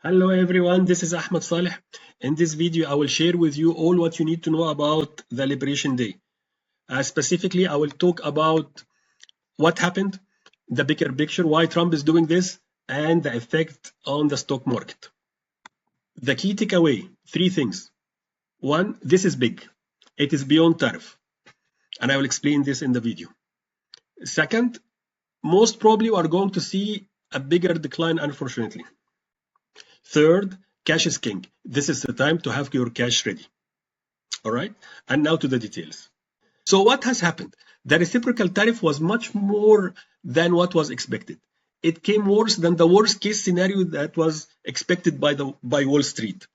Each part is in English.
Hello everyone, this is Ahmed Saleh. In this video, I will share with you all what you need to know about the Liberation Day. Specifically, I will talk about what happened, the bigger picture, why Trump is doing this, and the effect on the stock market. The key takeaway, three things. One, this is big. It is beyond tariff, and I will explain this in the video. Second, most probably we are going to see a bigger decline, unfortunately. Third, cash is king. This is the time to have your cash ready. All right, and now to the details. So what has happened? The reciprocal tariff was much more than what was expected. It came worse than the worst case scenario that was expected by Wall Street.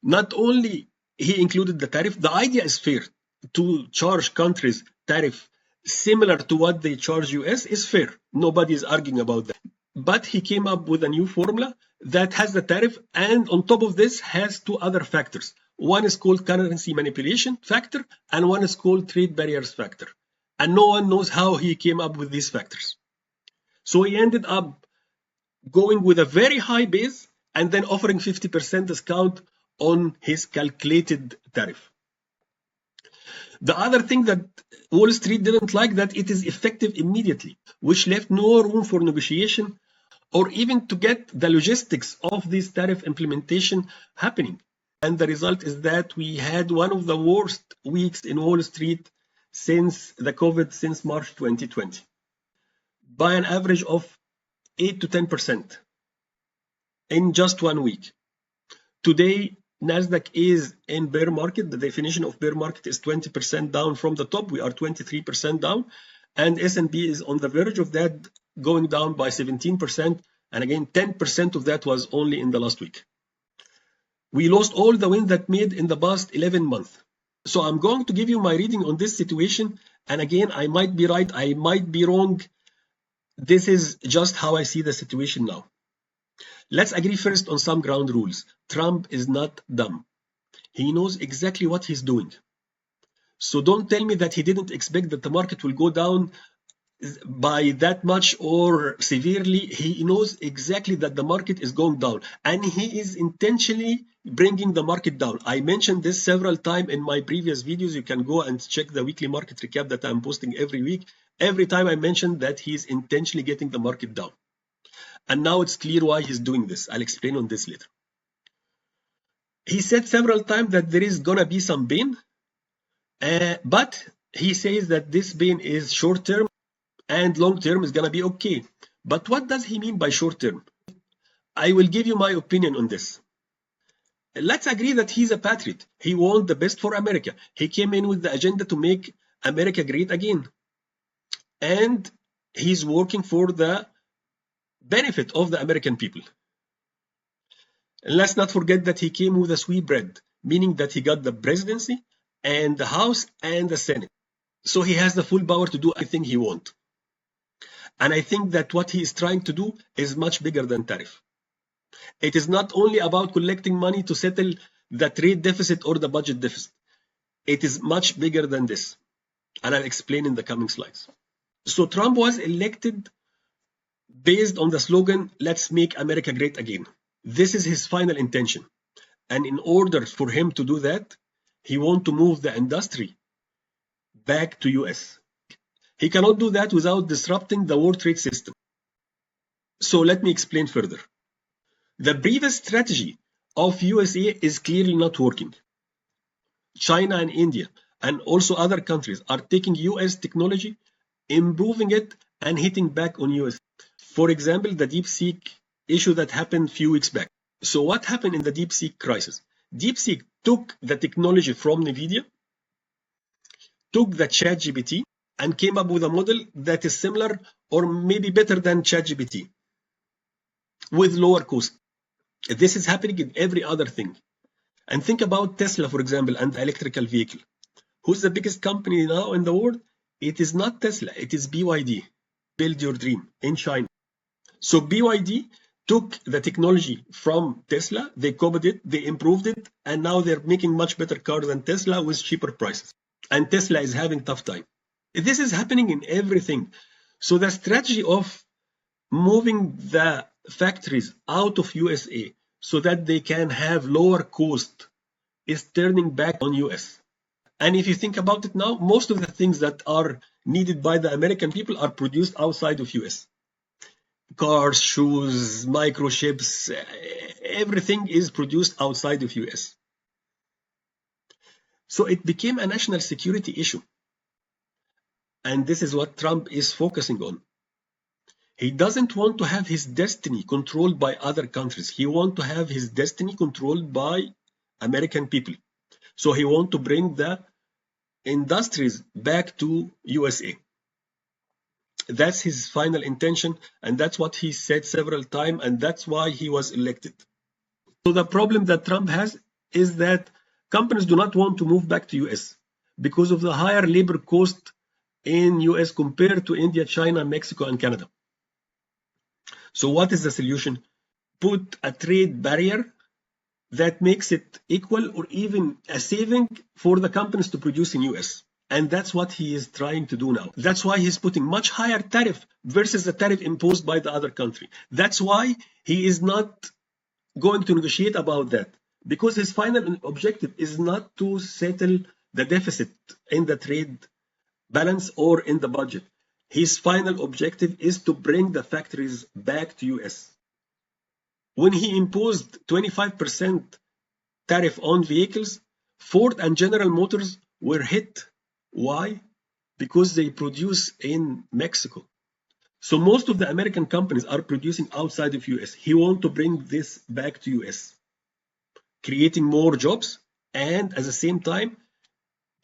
Not only he included the tariff, the idea is fair. To charge countries tariff similar to what they charge US is fair. Nobody is arguing about that. But he came up with a new formula that has the tariff, and on top of this has two other factors. One is called currency manipulation factor, and one is called trade barriers factor. And no one knows how he came up with these factors. So he ended up going with a very high base and then offering 50% discount on his calculated tariff. The other thing that Wall Street didn't like, that it is effective immediately, which left no room for negotiation or even to get the logistics of this tariff implementation happening. And the result is that we had one of the worst weeks in Wall Street since the COVID, since March 2020, by an average of 8 to 10% in just 1 week. Today, Nasdaq is in bear market. The definition of bear market is 20% down from the top. We are 23% down, and S&P is on the verge of that, going down by 17%, and again 10% of that was only in the last week. We lost all the wind that made in the past 11 months. So I'm going to give you my reading on this situation, and again, I might be right, I might be wrong. This is just how I see the situation now. Let's agree first on some ground rules. Trump is not dumb. He knows exactly what he's doing. So don't tell me that he didn't expect that the market will go down by that much or severely. He knows exactly that the market is going down, and he is intentionally bringing the market down. I mentioned this several times in my previous videos. You can go and check the weekly market recap that I'm posting every week. Every time I mentioned that he's intentionally getting the market down. And now it's clear why he's doing this. I'll explain on this later. He said several times that there is gonna be some pain, but he says that this pain is short term and long term is gonna be okay. But what does he mean by short term? I will give you my opinion on this. Let's agree that he's a patriot. He wants the best for America. He came in with the agenda to make America great again. And he's working for the benefit of the American people. And let's not forget that he came with a sweetbread, meaning that he got the presidency and the House and the Senate. So he has the full power to do everything he wants. And I think that what he is trying to do is much bigger than tariff. It is not only about collecting money to settle the trade deficit or the budget deficit. It is much bigger than this. And I'll explain in the coming slides. So Trump was elected based on the slogan, "Let's make America great again." This is his final intention. And in order for him to do that, he wants to move the industry back to US. He cannot do that without disrupting the world trade system. So let me explain further. The previous strategy of USA is clearly not working. China and India and also other countries are taking US technology, improving it, and hitting back on US. For example, the DeepSeek issue that happened a few weeks back. So what happened in the DeepSeek crisis? DeepSeek took the technology from NVIDIA, took the ChatGPT, and came up with a model that is similar or maybe better than ChatGPT with lower cost. This is happening in every other thing. And think about Tesla, for example, and the electrical vehicle. Who's the biggest company now in the world? It is not Tesla, it is BYD. Build your dream in China. So BYD took the technology from Tesla, they copied it, they improved it, and now they're making much better cars than Tesla with cheaper prices. And Tesla is having a tough time. This is happening in everything. So the strategy of moving the factories out of USA so that they can have lower cost is turning back on US. And if you think about it now, most of the things that are needed by the American people are produced outside of US. Cars, shoes, microchips, everything is produced outside of US. So it became a national security issue. And this is what Trump is focusing on. He doesn't want to have his destiny controlled by other countries. He wants to have his destiny controlled by American people. So he wants to bring the industries back to USA. That's his final intention, and that's what he said several times, and that's why he was elected. So the problem that Trump has is that companies do not want to move back to US because of the higher labor cost in US compared to India, China, Mexico, and Canada. So what is the solution? Put a trade barrier that makes it equal or even a saving for the companies to produce in US. And that's what he is trying to do now. That's why he's putting much higher tariff versus the tariff imposed by the other country. That's why he is not going to negotiate about that, because his final objective is not to settle the deficit in the trade balance or in the budget. His final objective is to bring the factories back to US. When he imposed 25% tariff on vehicles, Ford and General Motors were hit. Why? Because they produce in Mexico. So most of the American companies are producing outside of US. He wants to bring this back to US, creating more jobs and at the same time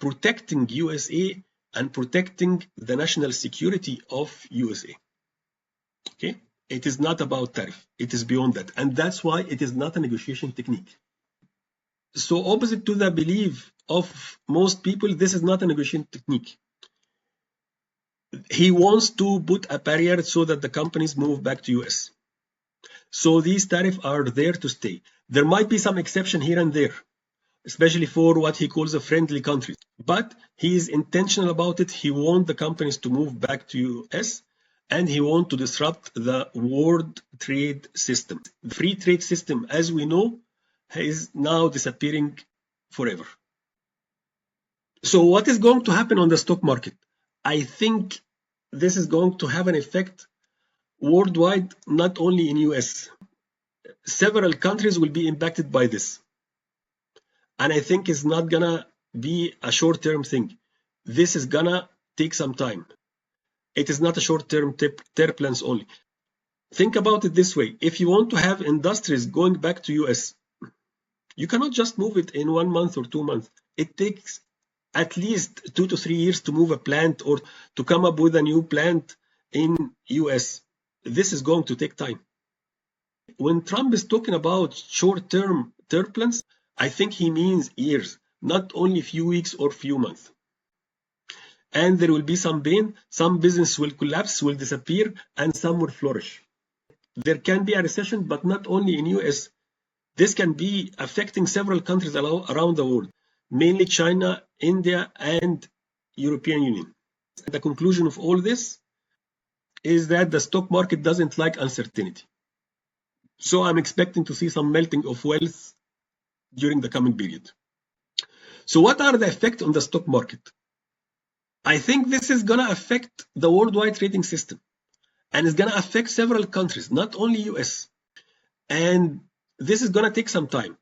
protecting USA and protecting the national security of USA. Okay? It is not about tariff. It is beyond that. And that's why it is not a negotiation technique. So opposite to the belief of most people, this is not a negotiation technique. He wants to put a barrier so that the companies move back to US. So these tariffs are there to stay. There might be some exception here and there, especially for what he calls a friendly countries. But he is intentional about it. He wants the companies to move back to US, and he wants to disrupt the world trade system. The free trade system, as we know, is now disappearing forever. So what is going to happen on the stock market? I think this is going to have an effect worldwide, not only in US. Several countries will be impacted by this. And I think it's not gonna be a short-term thing. This is gonna take some time. It is not a short-term turbulence only. Think about it this way. If you want to have industries going back to US, you cannot just move it in 1 month or 2 months. It takes at least 2 to 3 years to move a plant or to come up with a new plant in US. This is going to take time. When Trump is talking about short-term turbulence, I think he means years, not only few weeks or few months. And there will be some pain, some business will collapse, will disappear, and some will flourish. There can be a recession, but not only in US. This can be affecting several countries around the world, mainly China, India, and European Union. The conclusion of all this is that the stock market doesn't like uncertainty. So I'm expecting to see some melting of wealth during the coming period. So what are the effects on the stock market? I think this is going to affect the worldwide trading system, and it's going to affect several countries, not only US. And this is going to take some time.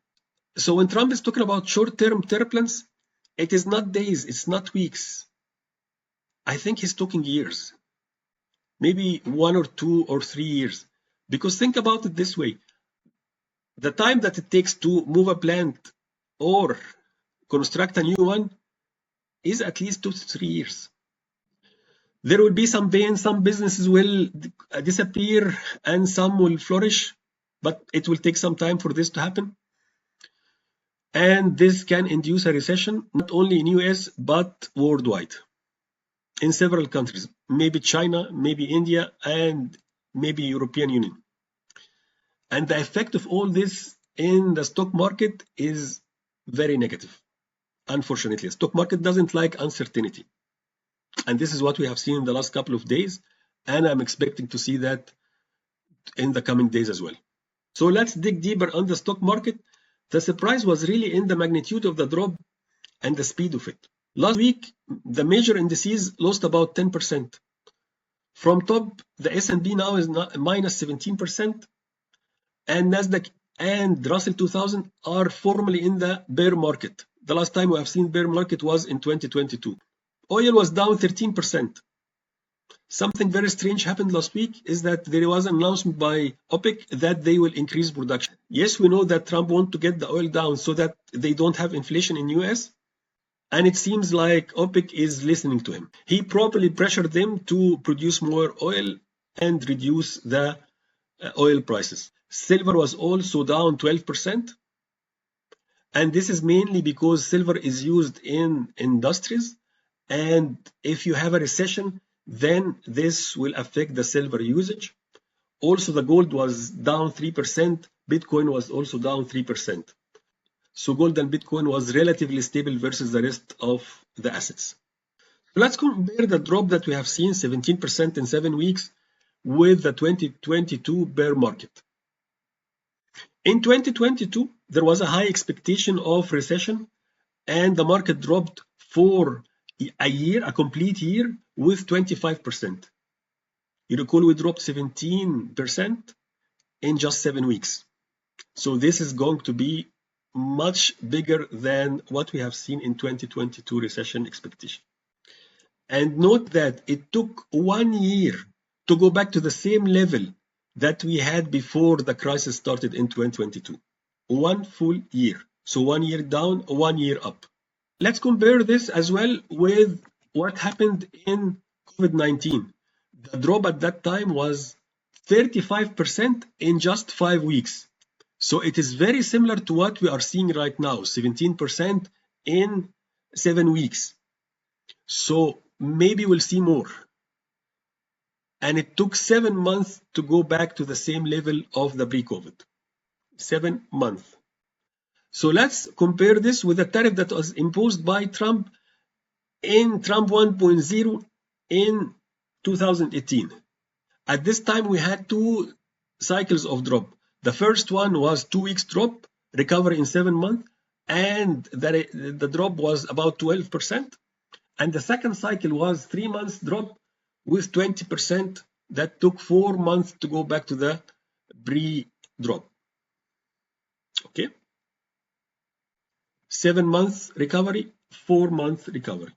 So when Trump is talking about short-term turbulence, it is not days, it's not weeks. I think he's talking years, maybe 1 or 2 or 3 years. Because think about it this way. The time that it takes to move a plant or construct a new one is at least 2 to 3 years. There will be some pain, some businesses will disappear and some will flourish, but it will take some time for this to happen. And this can induce a recession, not only in US, but worldwide, in several countries, maybe China, maybe India, and maybe European Union. And the effect of all this in the stock market is very negative. Unfortunately, the stock market doesn't like uncertainty. And this is what we have seen in the last couple of days. And I'm expecting to see that in the coming days as well. So let's dig deeper on the stock market. The surprise was really in the magnitude of the drop and the speed of it. Last week, the major indices lost about 10%. From top, the S&P now is minus 17%, and Nasdaq and Russell 2000 are formally in the bear market. The last time we have seen bear market was in 2022. Oil was down 13%. Something very strange happened last week is that there was an announcement by OPEC that they will increase production. Yes, we know that Trump wants to get the oil down so that they don't have inflation in US. And it seems like OPEC is listening to him. He probably pressured them to produce more oil and reduce the oil prices. Silver was also down 12%. And this is mainly because silver is used in industries. And if you have a recession, then this will affect the silver usage. Also, the gold was down 3%. Bitcoin was also down 3%. So gold and Bitcoin was relatively stable versus the rest of the assets. Let's compare the drop that we have seen, 17% in 7 weeks, with the 2022 bear market. In 2022, there was a high expectation of recession, and the market dropped for a year, a complete year, with 25%. You recall we dropped 17% in just 7 weeks. So this is going to be much bigger than what we have seen in 2022 recession expectation. And note that it took 1 year to go back to the same level that we had before the crisis started in 2022. 1 full year. So 1 year down, 1 year up. Let's compare this as well with what happened in COVID-19. The drop at that time was 35% in just 5 weeks. So it is very similar to what we are seeing right now, 17% in 7 weeks. So maybe we'll see more. And it took 7 months to go back to the same level of the pre-COVID. 7 months. So let's compare this with the tariff that was imposed by Trump in Trump 1.0 in 2018. At this time, we had 2 cycles of drop. The first one was 2 weeks drop, recovery in 7 months, and the drop was about 12%. And the second cycle was 3 months drop with 20% that took 4 months to go back to the pre-drop. Okay? 7 months recovery, 4 months recovery.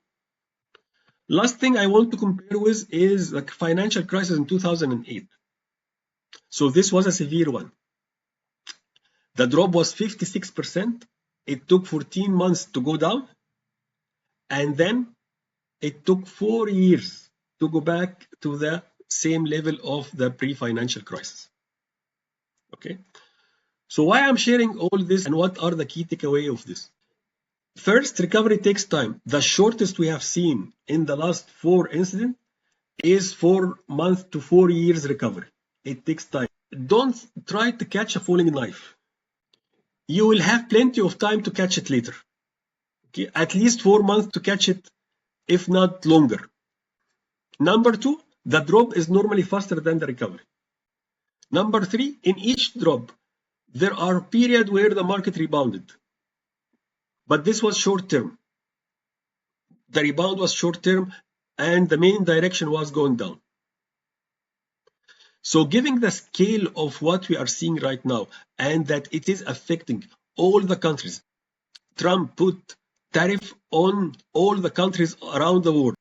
Last thing I want to compare with is the financial crisis in 2008. So this was a severe one. The drop was 56%. It took 14 months to go down. And then it took 4 years to go back to the same level of the pre-financial crisis. Okay. So why I'm sharing all this and what are the key takeaways of this? First, recovery takes time. The shortest we have seen in the last 4 incidents is 4 months to 4 years recovery. It takes time. Don't try to catch a falling knife. You will have plenty of time to catch it later. Okay? At least 4 months to catch it, if not longer. Number 2, the drop is normally faster than the recovery. Number 3, in each drop, there are periods where the market rebounded. But this was short term. The rebound was short term and the main direction was going down. So given the scale of what we are seeing right now and that it is affecting all the countries, Trump put tariff on all the countries around the world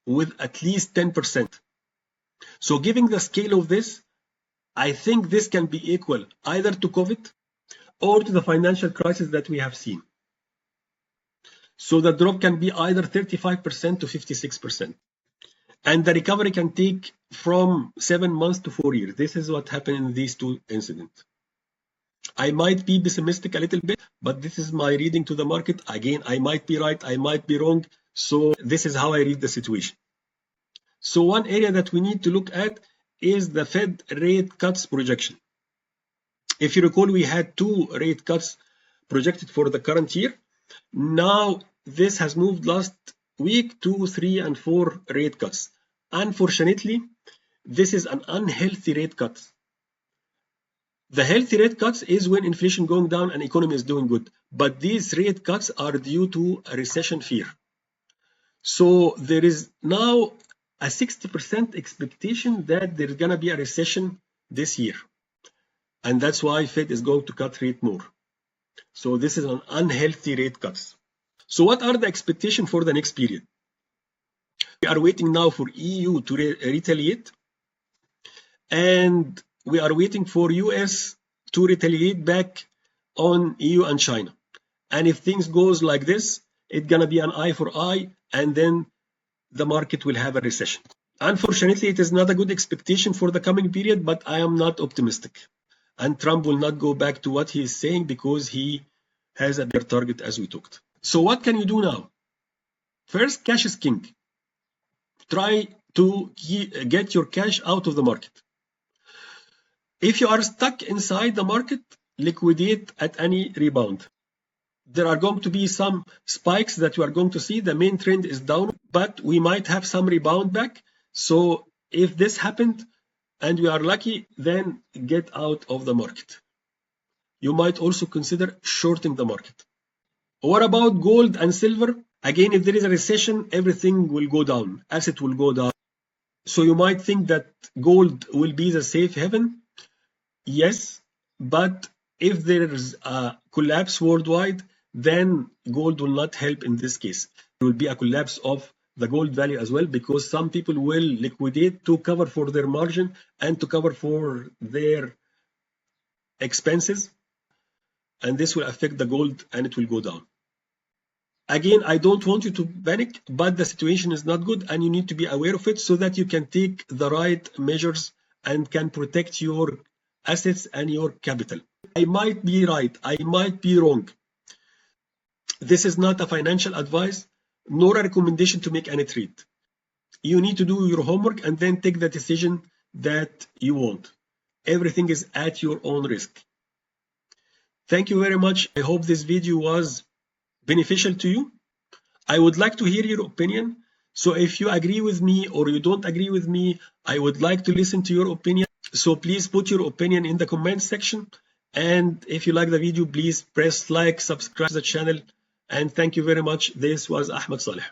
with at least 10%. So given the scale of this, I think this can be equal either to COVID or to the financial crisis that we have seen. So the drop can be either 35% to 56%. And the recovery can take from 7 months to 4 years. This is what happened in these 2 incidents. I might be pessimistic a little bit, but this is my reading to the market. Again, I might be right, I might be wrong. So this is how I read the situation. So one area that we need to look at is the Fed rate cuts projection. If you recall, we had 2 rate cuts projected for the current year. Now this has moved last week to 3 and 4 rate cuts. Unfortunately, this is an unhealthy rate cut. The healthy rate cuts is when inflation going down and economy is doing good. But these rate cuts are due to a recession fear. So there is now a 60% expectation that there's going to be a recession this year. And that's why Fed is going to cut rate more. So this is an unhealthy rate cuts. So what are the expectations for the next period? We are waiting now for EU to retaliate. And we are waiting for US to retaliate back on EU and China. And if things goes like this, it's going to be an eye for eye, and then the market will have a recession. Unfortunately, it is not a good expectation for the coming period, but I am not optimistic. And Trump will not go back to what he is saying because he has a bigger target, as we talked. So what can you do now? First, cash is king. Try to get your cash out of the market. If you are stuck inside the market, liquidate at any rebound. There are going to be some spikes that you are going to see. The main trend is down, but we might have some rebound back. So if this happened and we are lucky, then get out of the market. You might also consider shorting the market. What about gold and silver? Again, if there is a recession, everything will go down. Asset will go down. So you might think that gold will be the safe haven. Yes, but if there is a collapse worldwide, then gold will not help in this case. There will be a collapse of the gold value as well, because some people will liquidate to cover for their margin and to cover for their expenses. And this will affect the gold and it will go down. Again, I don't want you to panic, but the situation is not good and you need to be aware of it so that you can take the right measures and can protect your assets and your capital. I might be right, I might be wrong. This is not a financial advice nor a recommendation to make any trade. You need to do your homework and then take the decision that you want. Everything is at your own risk. Thank you very much. I hope this video was beneficial to you. I would like to hear your opinion. So if you agree with me or you don't agree with me, I would like to listen to your opinion. So please put your opinion in the comment section. And if you like the video, please press like, subscribe to the channel. And thank you very much. This was Ahmed Saleh.